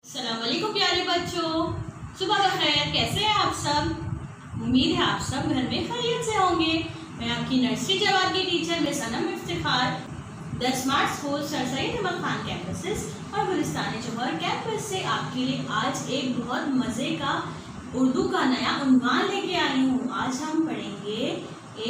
अस्सलाम वालेकुम प्यारे बच्चों, सुबह बखैर। कैसे हैं आप सब? उम्मीद है आप सब घर में खैरियत से होंगे। मैं आपकी नर्सरी जवाब की teacher miss Sanam Iftikhar the smart school sir Syed Ahmed Khan campuses और गुलिस्तान जौहर कैंपस से आपके लिए आज एक बहुत मज़े का उर्दू का नया उन्वान लेके आई हूँ। आज हम पढ़ेंगे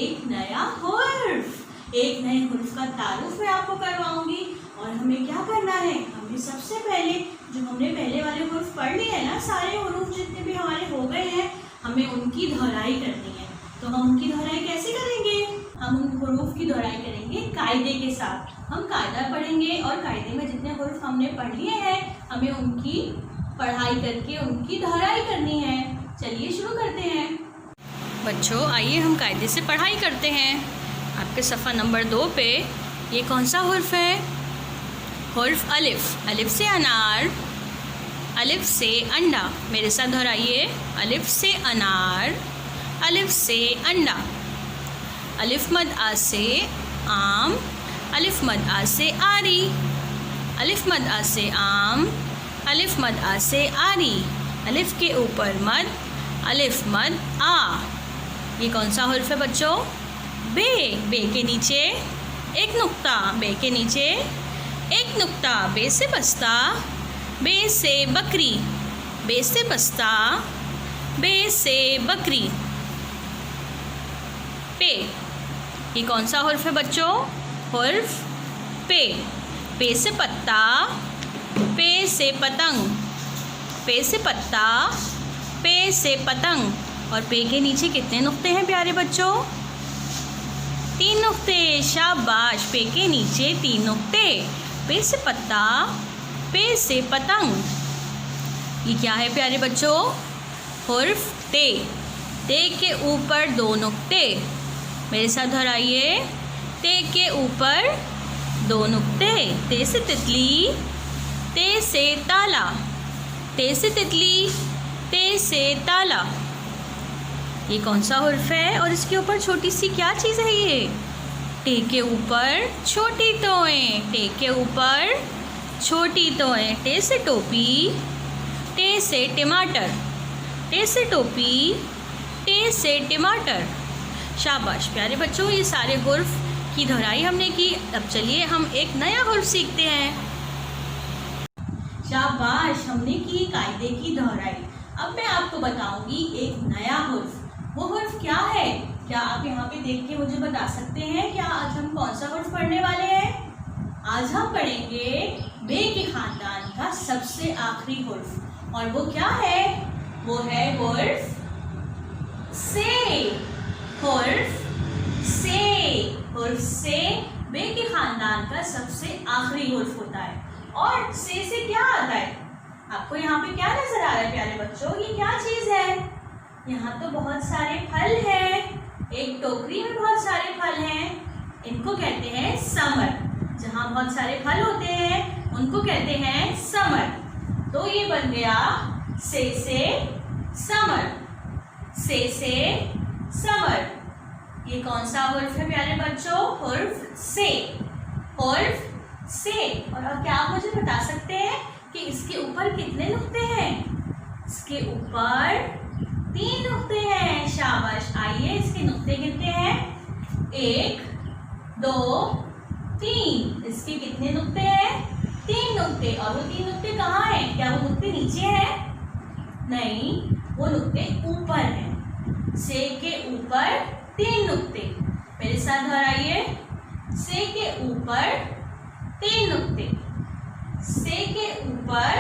एक नया हुर्फ। एक नए हुर्फ का तारुफ मैं आपको करवाऊंगी। और हमें क्या करना है, हमें सबसे पहले जो हमने पहले वाले हुर्फ पढ़ लिए हैं ना, सारे हुरूफ जितने भी हमारे हो गए हैं, हमें उनकी दोहराई करनी है। तो हम उनकी दोहराई कैसे करेंगे? हम उन हुरूफ की दोहराई करेंगे कायदे के साथ। हम कायदा पढ़ेंगे और कायदे में जितने हुरूफ हमने पढ़ लिए हैं, हमें उनकी पढ़ाई करके उनकी दोहराई करनी है। चलिए शुरू करते हैं बच्चों। आइए हम कायदे से पढ़ाई करते हैं। आपके सफ़ा नंबर 2 पे ये कौन सा हुर्फ है? हुर्फ अलिफ। अलिफ से अनार, अलिफ से अंडा। मेरे साथ दोहराइए, अलिफ से अनार, अलिफ से अंडा। अलिफ मद आ से आम, अलिफ मद आ से आरी, अलिफ मद आ से आम, अलिफ मद आ से आरी। अलिफ के ऊपर मद, अलिफ मद आ। ये कौन सा हुर्फ है बच्चों? बे। बे के नीचे एक नुक्ता, बे के नीचे एक नुक्ता। बे से बस्ता, बे से बकरी, बे से बस्ता, बे से बकरी। पे। ये कौन सा हुर्फ है बच्चों? हुर्फ पे। पे से पत्ता, पे से पतंग, पे से पत्ता, पे से पतंग। और पे के नीचे कितने नुक्ते हैं प्यारे बच्चों? 3 नुक्ते। शाबाश। पे के नीचे 3 नुक्ते। पे से पत्ता, पे से पतंग। ये क्या है प्यारे बच्चों? हुर्फ ते। ते के ऊपर 2 नुक्ते। मेरे साथ दोहराइए, ते के ऊपर 2 नुक्ते। ते से तितली, ते से ताला, ते से तितली, ते से ताला। ये कौन सा हुर्फ है और इसके ऊपर छोटी सी क्या चीज़ है? ये टे के ऊपर छोटी टोएं, टे के ऊपर छोटी टोएं। टे से टोपी, टे से टमाटर, टे से टोपी, टे से टमाटर। शाबाश प्यारे बच्चों, ये सारे हुर्फ की दोहराई हमने की। अब चलिए हम एक नया हुर्फ सीखते हैं। शाबाश, हमने की कायदे की दोहराई। अब मैं आपको बताऊंगी एक नया हुर्फ। वो हुर्फ क्या है? क्या आप यहाँ पे देख के मुझे बता सकते हैं क्या आज हम कौन सा हुर्फ पढ़ने वाले हैं? आज हम पढ़ेंगे बे के खानदान का सबसे आखिरी हुर्फ। और वो क्या है? वो है हुर्फ से। हुर्फ से। हुर्फ से बे के खानदान का सबसे आखिरी हुर्फ होता है। और से क्या आता है? आपको यहाँ पे क्या नजर आ रहा है प्यारे बच्चों? ये क्या चीज है? यहाँ तो बहुत सारे फल हैं। एक टोकरी में बहुत सारे फल हैं। इनको कहते हैं समर। जहाँ बहुत सारे फल होते हैं उनको कहते हैं समर। तो ये बन गया से समर। से समर। ये कौन सा हुर्फ है प्यारे बच्चों? हुर्फ से। हुर्फ से। और क्या आप मुझे बता सकते हैं कि इसके ऊपर कितने नुक्ते हैं? इसके ऊपर 3 नुक्ते हैं। शाबाश। आइए इसके नुक्ते कितने हैं? 1 2 3। इसके कितने नुक्ते हैं? 3 नुक्ते। और वो 3 नुक्ते कहाँ हैं? क्या वो नुक्ते नीचे हैं? नहीं, वो नुक्ते ऊपर हैं। से के ऊपर 3 नुक्ते। मेरे साथ दोहराइए, से के ऊपर 3 नुक्ते। से के ऊपर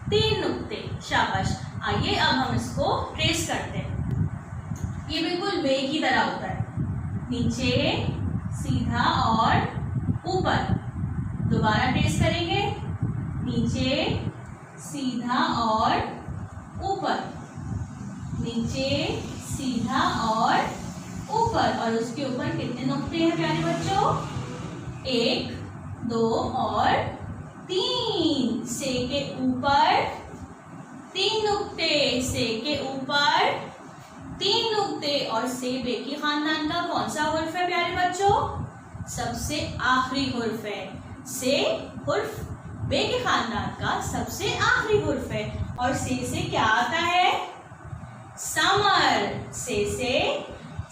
3 नुक्ते। शाबाश। आइए अब हम इसको ट्रेस करते हैं। ये बिल्कुल बे की तरह होता है, नीचे सीधा और ऊपर। दोबारा ट्रेस करेंगे, नीचे सीधा और ऊपर, नीचे सीधा और ऊपर। और उसके ऊपर कितने नुक्ते हैं प्यारे बच्चों? 1 2 और 3। से के ऊपर 3 नुक्ते। से के ऊपर 3 नुक्ते। और से बे के खानदान का कौन सा हुर्फ है प्यारे बच्चों? सबसे आखिरी हुर्फ है। से हुर्फ बे के खानदान का सबसे आखिरी हुर्फ है। और से क्या आता है? समर। से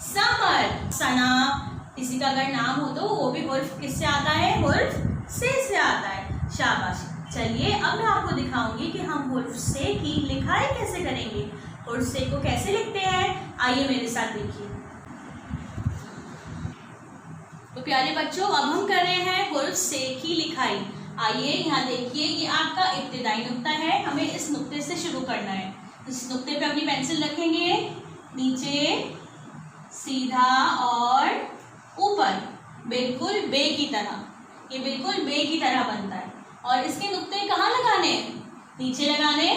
समर। सना किसी का अगर नाम हो तो वो भी हुर्फ किससे आता है? हुर्फ से आता है। शाबाश। चलिए अब मैं आपको दिखाऊंगी कि हम हुर्फ से की लिखाई कैसे करेंगे। हुर्फ से को कैसे लिखते हैं, आइए मेरे साथ देखिए। तो प्यारे बच्चों, अब हम कर रहे हैं हुर्फ से की लिखाई। आइए यहाँ देखिए, ये आपका इब्तिदाई नुक्ता है। हमें इस नुक्ते से शुरू करना है। इस नुक्ते पे अपनी पेंसिल रखेंगे, नीचे सीधा और ऊपर बिल्कुल बे की तरह। ये बिल्कुल बे की तरह बनता है। और इसके नुक्ते कहाँ लगाने? नीचे लगाने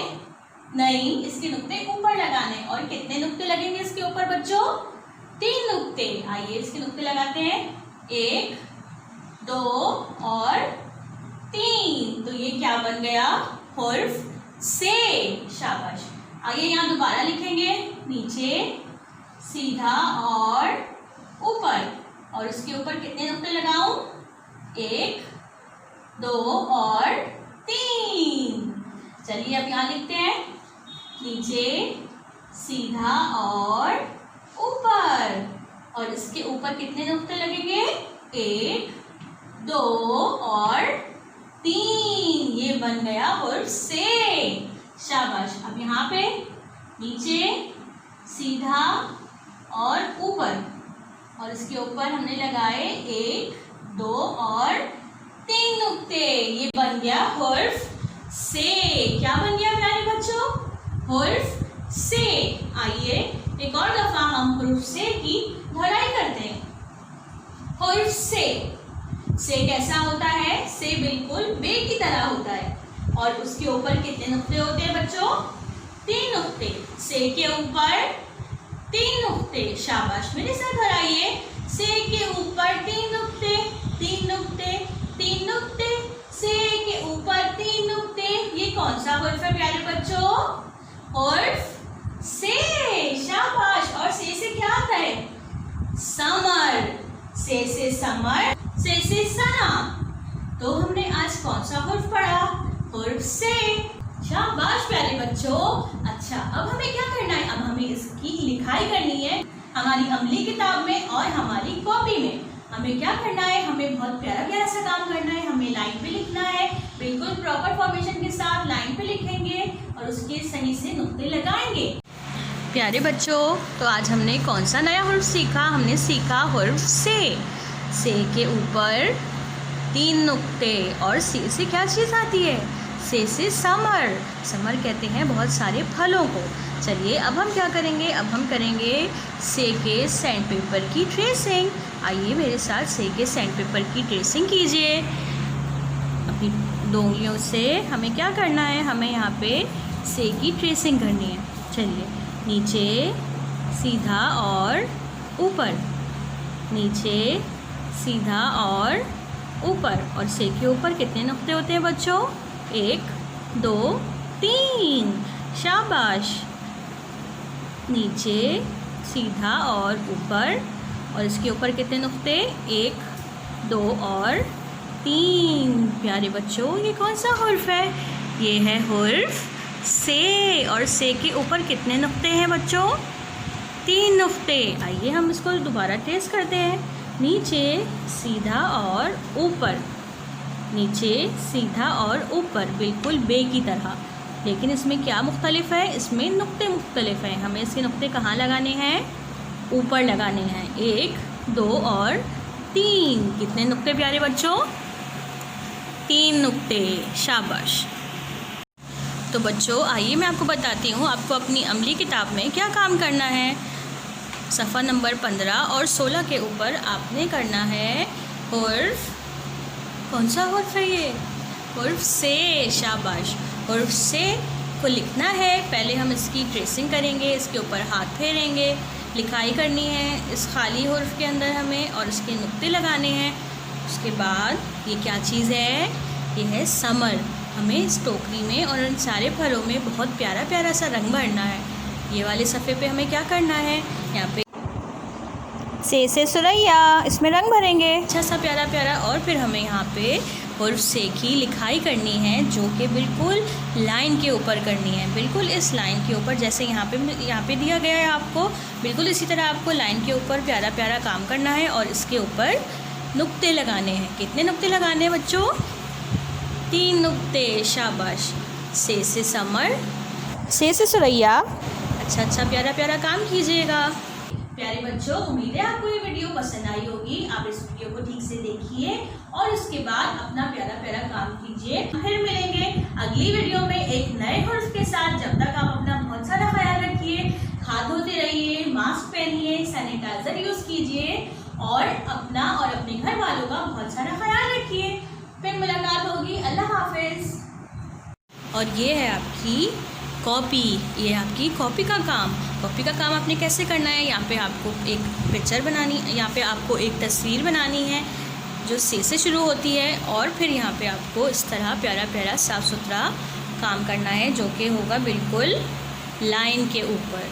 नहीं, इसके नुक्ते ऊपर लगाने। और कितने नुक्ते लगेंगे इसके ऊपर बच्चों? 3 नुक्ते। आइए इसके नुक्ते लगाते हैं, 1, 2 और 3। तो ये क्या बन गया? हुर्फ से। शाबाश। आइए यहाँ दोबारा लिखेंगे, नीचे सीधा और ऊपर। और इसके ऊपर कितने नुक्ते लगाऊं? 1, 2 और 3। चलिए अब यहाँ लिखते हैं, नीचे सीधा और ऊपर। और इसके ऊपर कितने नुक्ते लगेंगे? 1, 2 और 3। ये बन गया हुर्फ से। शाबाश। अब यहाँ पे नीचे सीधा और ऊपर। और इसके ऊपर हमने लगाए 1, 2 और 3 नुक्ते। ये बन गया हुर्फ से। क्या बन गया प्यारे बच्चों? हुर्फ से। आइए एक और दफा हम हुर्फ से की दोहराई करते हैं। हुर्फ से कैसा होता है? से बिल्कुल बे की तरह होता है। और उसके ऊपर कितने नुक्ते होते हैं बच्चों? 3 नुक्ते। से के ऊपर 3 नुक्ते। शाबाश, मेरे साथ दोहराइए, से के ऊपर 3 नुक्ते, 3 नुक्ते, 3 नुक्ते, से के ऊपर 3 नुक्ते। ये कौन सा हुर्फ है प्यारे बच्चों? हुर्फ से। शाबाश। और से क्या आता है? समर। से समर, से सना। तो हमने आज कौन सा हुर्फ पढ़ा? हुर्फ से। शाबाश प्यारे बच्चों। अच्छा, अब हमें क्या करना है? अब हमें इसकी लिखाई करनी है हमारी अमली किताब में और हमारी कॉपी में। हमें क्या करना है? हमें बहुत प्यारा प्यारा सा काम करना है। हमें लाइन पे लिखना है, बिल्कुल प्रॉपर फॉर्मेशन के साथ लाइन पे लिखेंगे और उसके सही से नुक्ते लगाएंगे। प्यारे बच्चों, तो आज हमने कौन सा नया हुर्फ सीखा? हमने सीखा हुर्फ से के ऊपर 3 नुक्ते। और से क्या चीज़ आती है? से समर। समर कहते हैं बहुत सारे फलों को। चलिए अब हम क्या करेंगे? अब हम करेंगे से के सैंड पेपर की ट्रेसिंग। आइए मेरे साथ से के सैंड पेपर की ट्रेसिंग कीजिए। अपनी 2 उंगलियों से हमें क्या करना है? हमें यहाँ पे से की ट्रेसिंग करनी है। चलिए, नीचे सीधा और ऊपर, नीचे सीधा और ऊपर। और से के ऊपर कितने नुक्ते होते हैं बच्चों? 1, 2, 3। शाबाश। नीचे सीधा और ऊपर। और इसके ऊपर कितने नुक्ते? 1, 2 और 3। प्यारे बच्चों, ये कौन सा हुर्फ है? ये है हुर्फ से। और से के ऊपर कितने नुक्ते हैं बच्चों? 3 नुक्ते। आइए हम इसको दोबारा टेस्ट करते हैं। नीचे सीधा और ऊपर, नीचे सीधा और ऊपर, बिल्कुल बे की तरह। लेकिन इसमें क्या मुख्तलिफ है? इसमें नुक्ते मुख्तलिफ हैं। हमें इसके नुक्ते कहाँ लगाने हैं? ऊपर लगाने हैं। 1, 2 और 3। कितने नुक्ते प्यारे बच्चों? 3 नुक्ते। शाबाश। तो बच्चों आइए मैं आपको बताती हूँ आपको अपनी अमली किताब में क्या काम करना है। सफ़ा नंबर 15 और 16 के ऊपर आपने करना है हुर्फ। कौन सा हुर्फ है ये? हुर्फ से। शाबाश। हुर्फ से को लिखना है। पहले हम इसकी ट्रेसिंग करेंगे, इसके ऊपर हाथ फेरेंगे, लिखाई करनी है इस खाली हुर्फ के अंदर हमें, और इसके नुक्ते लगाने हैं। उसके बाद ये क्या चीज़ है? ये है समर। हमें इस टोकरी में और इन सारे फलों में बहुत प्यारा प्यारा सा रंग भरना है। ये वाले सफ़े पे हमें क्या करना है? यहाँ पे से सुरैया, इसमें रंग भरेंगे अच्छा सा प्यारा प्यारा। और फिर हमें यहाँ पे हुर्फ से की लिखाई करनी है, जो कि बिल्कुल लाइन के ऊपर करनी है, बिल्कुल इस लाइन के ऊपर, जैसे यहाँ पे दिया गया है आपको, बिल्कुल इसी तरह आपको लाइन के ऊपर प्यारा प्यारा काम करना है और इसके ऊपर नुक्ते लगाने हैं। कितने नुक्ते लगाने हैं बच्चों? 3 नुक्ते। शाबाश। से समर, से सुरैया। अच्छा प्यारा प्यारा काम कीजिएगा। प्यारे बच्चों, उम्मीद है आपको ये वीडियो पसंद आई होगी। आप इस वीडियो को ठीक से देखिए और उसके बाद अपना प्यारा प्यारा काम कीजिए। फिर मिलेंगे अगली वीडियो में एक नए हुर्फ के साथ। जब तक आप अपना बहुत सारा ख्याल रखिए, हाथ धोते रहिए, मास्क पहनिए, सैनिटाइजर यूज कीजिए और अपना और अपने घर वालों का बहुत सारा ख्याल रखिए। फिर मुलाकात होगी। अल्लाह हाफिज। और ये है आपकी कॉपी, ये आपकी कॉपी का काम। कॉपी का काम आपने कैसे करना है? यहाँ पे आपको एक पिक्चर बनानी, यहाँ पे आपको एक तस्वीर बनानी है जो से शुरू होती है और फिर यहाँ पे आपको इस तरह प्यारा प्यारा साफ़ सुथरा काम करना है, जो कि होगा बिल्कुल लाइन के ऊपर।